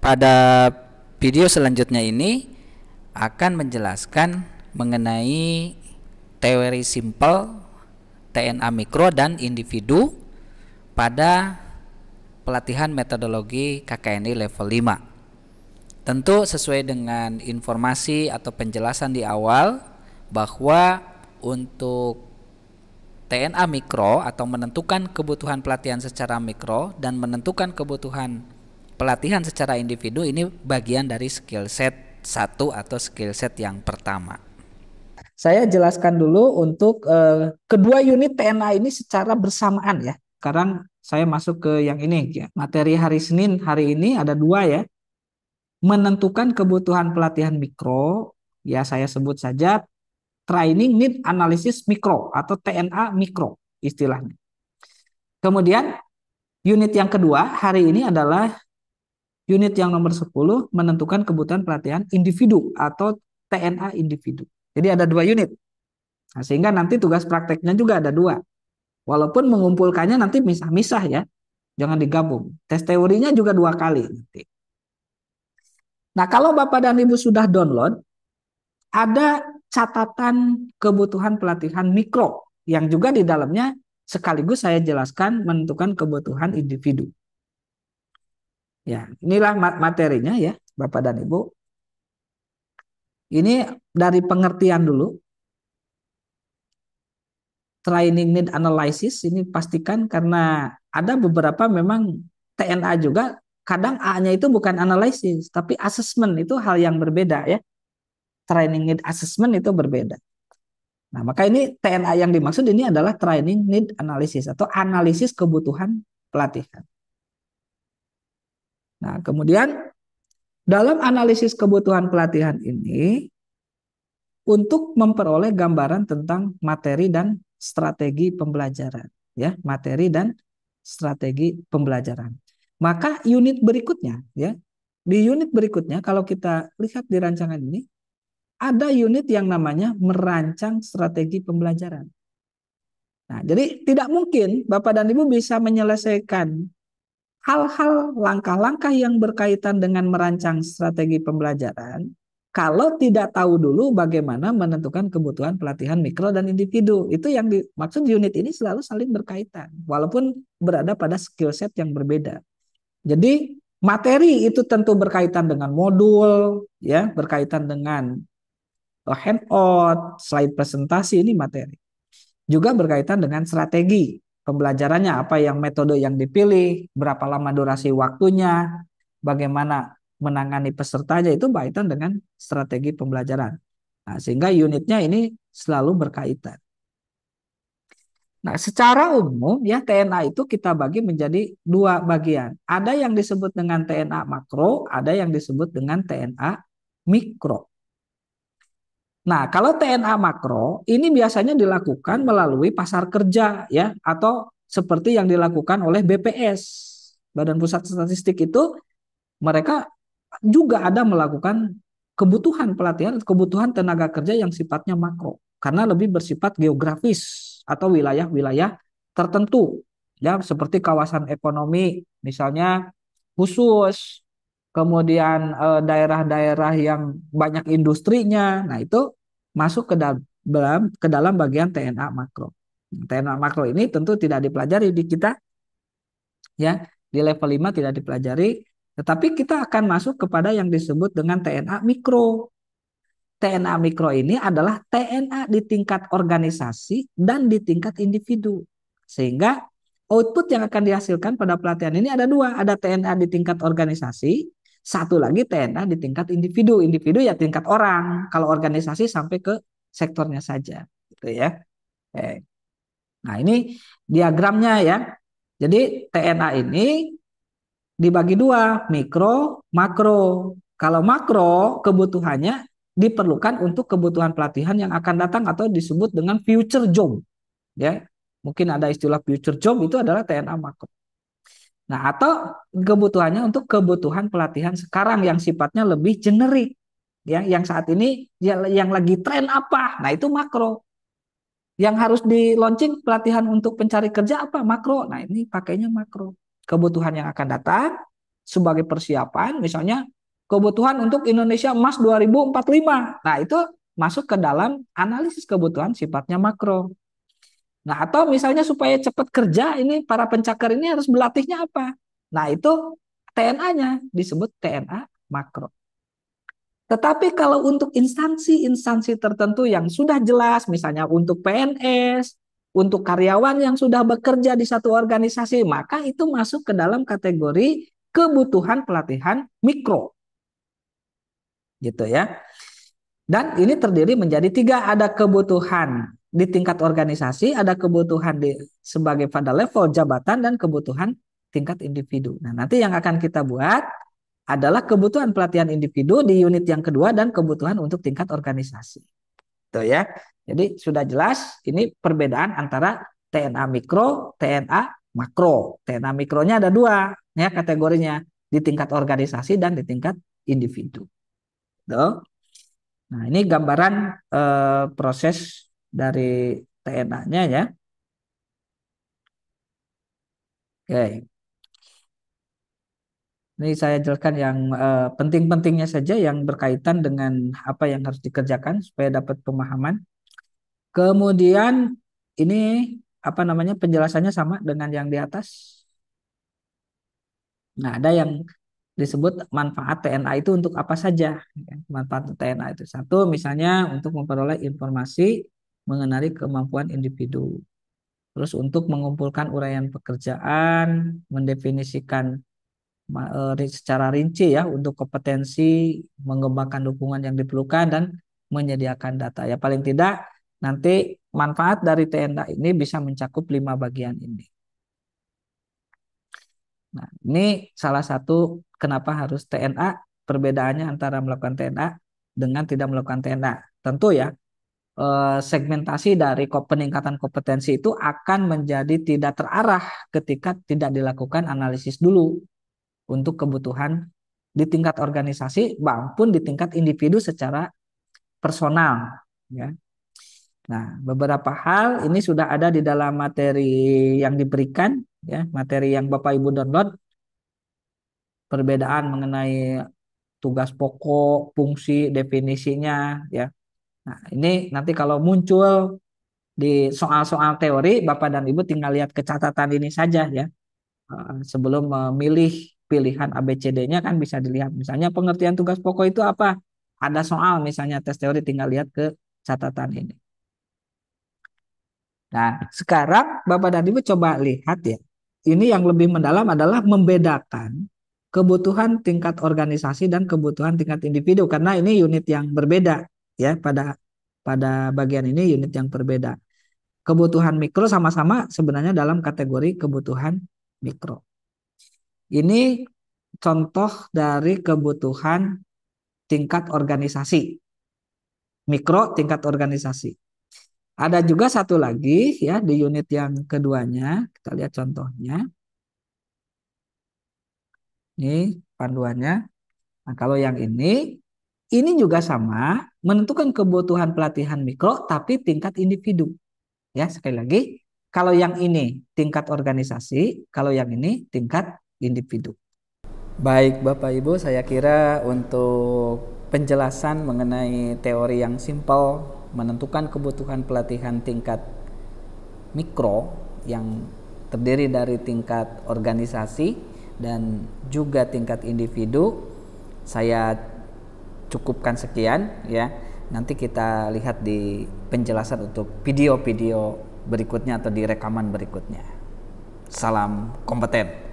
Pada video selanjutnya ini akan menjelaskan mengenai teori simpel TNA mikro dan individu pada pelatihan metodologi KKNI level 5. Tentu sesuai dengan informasi atau penjelasan di awal bahwa untuk TNA mikro atau menentukan kebutuhan pelatihan secara mikro dan menentukan kebutuhan pelatihan secara individu ini bagian dari skill set 1 atau skill set yang pertama. Saya jelaskan dulu untuk kedua unit TNA ini secara bersamaan ya. Sekarang saya masuk ke yang ini ya. Materi hari Senin hari ini ada dua ya. Menentukan kebutuhan pelatihan mikro, ya saya sebut saja Training Need Analysis Mikro atau TNA Mikro istilahnya. Kemudian unit yang kedua hari ini adalah unit yang nomor 10 menentukan kebutuhan pelatihan individu atau TNA individu. Jadi ada dua unit. Nah, sehingga nanti tugas prakteknya juga ada dua. Walaupun mengumpulkannya nanti misah-misah ya. Jangan digabung. Tes teorinya juga dua kali nanti. Nah, kalau Bapak dan Ibu sudah download, ada catatan kebutuhan pelatihan mikro yang juga di dalamnya sekaligus saya jelaskan menentukan kebutuhan individu. Ya, inilah materinya ya, Bapak dan Ibu. Ini dari pengertian dulu. Training need analysis ini pastikan karena ada beberapa memang TNA juga kadang A-nya itu bukan analisis tapi assessment, itu hal yang berbeda ya. Training need assessment itu berbeda. Nah, maka ini TNA yang dimaksud ini adalah training need analysis atau analisis kebutuhan pelatihan. Nah, kemudian dalam analisis kebutuhan pelatihan ini untuk memperoleh gambaran tentang materi dan strategi pembelajaran, ya, materi dan strategi pembelajaran. Maka unit berikutnya, ya, di unit berikutnya kalau kita lihat di rancangan ini ada unit yang namanya merancang strategi pembelajaran. Nah, jadi tidak mungkin Bapak dan Ibu bisa menyelesaikan hal-hal langkah-langkah yang berkaitan dengan merancang strategi pembelajaran kalau tidak tahu dulu bagaimana menentukan kebutuhan pelatihan mikro dan individu. Itu yang dimaksud unit ini selalu saling berkaitan walaupun berada pada skill set yang berbeda. Jadi materi itu tentu berkaitan dengan modul, ya, berkaitan dengan handout, slide presentasi, ini materi. Juga berkaitan dengan strategi pembelajarannya, apa yang metode yang dipilih, berapa lama durasi waktunya, bagaimana menangani pesertanya, itu berkaitan dengan strategi pembelajaran. Nah, sehingga unitnya ini selalu berkaitan. Nah, secara umum ya TNA itu kita bagi menjadi dua bagian. Ada yang disebut dengan TNA makro, ada yang disebut dengan TNA mikro. Nah, kalau TNA makro ini biasanya dilakukan melalui pasar kerja ya, atau seperti yang dilakukan oleh BPS, Badan Pusat Statistik, itu mereka juga ada melakukan kebutuhan pelatihan, kebutuhan tenaga kerja yang sifatnya makro karena lebih bersifat geografis atau wilayah-wilayah tertentu ya, seperti kawasan ekonomi misalnya khusus, kemudian daerah-daerah yang banyak industrinya. Nah, itu masuk ke dalam bagian TNA makro. TNA makro ini tentu tidak dipelajari di kita ya, di level 5 tidak dipelajari, tetapi kita akan masuk kepada yang disebut dengan TNA mikro. TNA mikro ini adalah TNA di tingkat organisasi dan di tingkat individu. Sehingga output yang akan dihasilkan pada pelatihan ini ada dua, ada TNA di tingkat organisasi, satu lagi TNA di tingkat individu. Individu ya tingkat orang, kalau organisasi sampai ke sektornya saja, gitu ya. Nah, ini diagramnya ya. Jadi TNA ini dibagi dua, mikro, makro. Kalau makro, kebutuhannya diperlukan untuk kebutuhan pelatihan yang akan datang atau disebut dengan future job. Ya, mungkin ada istilah future job, itu adalah TNA makro. Nah, atau kebutuhannya untuk kebutuhan pelatihan sekarang yang sifatnya lebih generik. Ya, yang saat ini yang lagi tren apa? Nah, itu makro. Yang harus di launching pelatihan untuk pencari kerja apa? Makro. Nah, ini pakainya makro. Kebutuhan yang akan datang sebagai persiapan, misalnya kebutuhan untuk Indonesia emas 2045. Nah, itu masuk ke dalam analisis kebutuhan sifatnya makro. Nah, atau misalnya supaya cepat kerja, ini para pencakar ini harus berlatihnya apa? Nah, itu TNA-nya disebut TNA makro. Tetapi kalau untuk instansi-instansi tertentu yang sudah jelas, misalnya untuk PNS, untuk karyawan yang sudah bekerja di satu organisasi, maka itu masuk ke dalam kategori kebutuhan pelatihan mikro. Gitu ya. Dan ini terdiri menjadi 3, ada kebutuhan di tingkat organisasi, ada kebutuhan sebagai pada level jabatan, dan kebutuhan tingkat individu. Nah, nanti yang akan kita buat adalah kebutuhan pelatihan individu di unit yang kedua dan kebutuhan untuk tingkat organisasi. Tuh ya. Jadi sudah jelas ini perbedaan antara TNA mikro, TNA makro. TNA mikronya ada 2 ya kategorinya, di tingkat organisasi dan di tingkat individu. Tuh. Nah, ini gambaran proses dari TNA-nya ya. Oke. Ini saya jelaskan yang penting-pentingnya saja yang berkaitan dengan apa yang harus dikerjakan supaya dapat pemahaman. Kemudian ini apa namanya penjelasannya sama dengan yang di atas. Nah, ada yang disebut manfaat TNA itu untuk apa saja. Manfaat TNA itu satu, misalnya untuk memperoleh informasi mengenai kemampuan individu. Terus untuk mengumpulkan uraian pekerjaan, mendefinisikan secara rinci ya untuk kompetensi, mengembangkan dukungan yang diperlukan, dan menyediakan data. Ya paling tidak nanti manfaat dari TNA ini bisa mencakup 5 bagian ini. Nah, ini salah satu kenapa harus TNA, perbedaannya antara melakukan TNA dengan tidak melakukan TNA. Tentu ya, segmentasi dari peningkatan kompetensi itu akan menjadi tidak terarah ketika tidak dilakukan analisis dulu untuk kebutuhan di tingkat organisasi maupun di tingkat individu secara personal ya. Nah, beberapa hal ini sudah ada di dalam materi yang diberikan ya, materi yang Bapak Ibu download, perbedaan mengenai tugas pokok, fungsi, definisinya ya. Nah, ini nanti kalau muncul di soal-soal teori, Bapak dan Ibu tinggal lihat ke catatan ini saja ya. Sebelum memilih pilihan ABCD-nya kan bisa dilihat. Misalnya pengertian tugas pokok itu apa? Ada soal misalnya tes teori, tinggal lihat ke catatan ini. Nah, sekarang Bapak dan Ibu coba lihat ya. Ini yang lebih mendalam adalah membedakan kebutuhan tingkat organisasi dan kebutuhan tingkat individu, karena ini unit yang berbeda ya, pada bagian ini unit yang berbeda. Kebutuhan mikro sama-sama sebenarnya dalam kategori kebutuhan mikro. Ini contoh dari kebutuhan tingkat organisasi. Mikro tingkat organisasi. Ada juga satu lagi ya di unit yang keduanya. Kita lihat contohnya. Ini panduannya. Nah, kalau yang ini juga sama, menentukan kebutuhan pelatihan mikro tapi tingkat individu. Ya, sekali lagi, kalau yang ini tingkat organisasi, kalau yang ini tingkat individu. Baik Bapak Ibu, saya kira untuk penjelasan mengenai teori yang simpel menentukan kebutuhan pelatihan tingkat mikro yang terdiri dari tingkat organisasi dan juga tingkat individu, saya cukupkan sekian ya. Nanti kita lihat di penjelasan untuk video-video berikutnya atau di rekaman berikutnya. Salam kompeten.